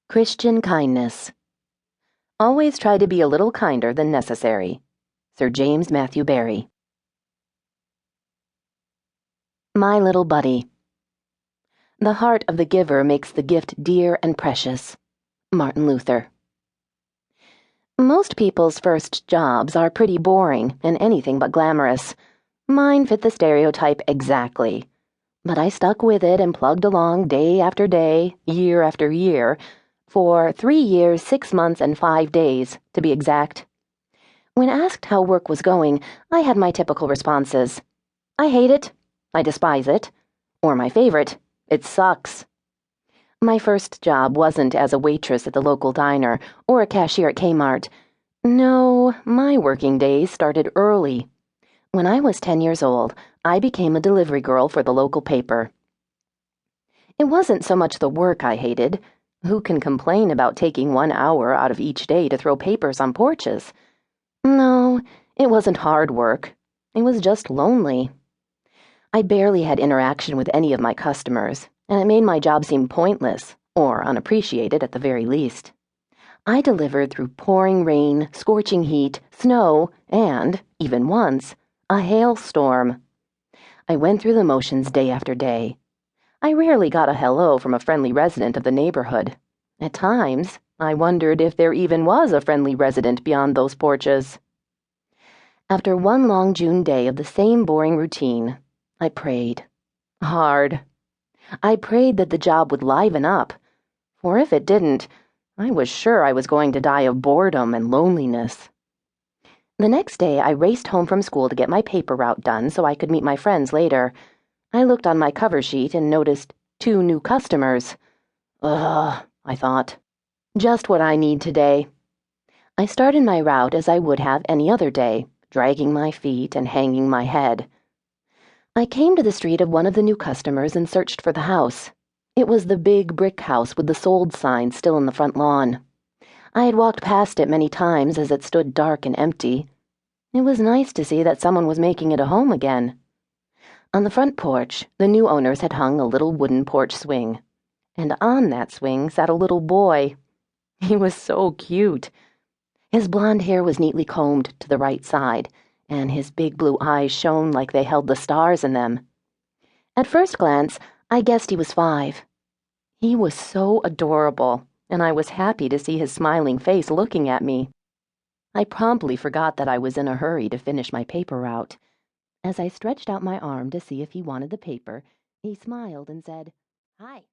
Christian kindness. Always try to be a little kinder than necessary. Sir James Matthew Barrie. My little buddy. The heart of the giver makes the gift dear and precious. Martin Luther. Most people's first jobs are pretty boring and anything but glamorous. Mine fit the stereotype exactly. But I stuck with it and plugged along day after day, year after year, for 3 years, 6 months, and 5 days, to be exact. When asked how work was going, I had my typical responses. I hate it. I despise it. Or my favorite, it sucks. My first job wasn't as a waitress at the local diner or a cashier at Kmart. No, my working days started early. When I was 10 years old, I became a delivery girl for the local paper. It wasn't so much the work I hated. Who can complain about taking 1 hour out of each day to throw papers on porches? No, it wasn't hard work. It was just lonely. I barely had interaction with any of my customers, and it made my job seem pointless, or unappreciated at the very least. I delivered through pouring rain, scorching heat, snow, and, even once, a hailstorm. I went through the motions day after day. I rarely got a hello from a friendly resident of the neighborhood. At times, I wondered if there even was a friendly resident beyond those porches. After one long June day of the same boring routine, I prayed. Hard. I prayed that the job would liven up, for if it didn't, I was sure I was going to die of boredom and loneliness. The next day, I raced home from school to get my paper route done so I could meet my friends later. I looked on my cover sheet and noticed 2 new customers. Ugh, I thought. Just what I need today. I started my route as I would have any other day, dragging my feet and hanging my head. I came to the street of one of the new customers and searched for the house. It was the big brick house with the sold sign still in the front lawn. I had walked past it many times as it stood dark and empty. It was nice to see that someone was making it a home again. On the front porch, the new owners had hung a little wooden porch swing. And on that swing sat a little boy. He was so cute. His blonde hair was neatly combed to the right side, and his big blue eyes shone like they held the stars in them. At first glance, I guessed he was 5. He was so adorable, and I was happy to see his smiling face looking at me. I promptly forgot that I was in a hurry to finish my paper route. As I stretched out my arm to see if he wanted the paper, he smiled and said, "Hi."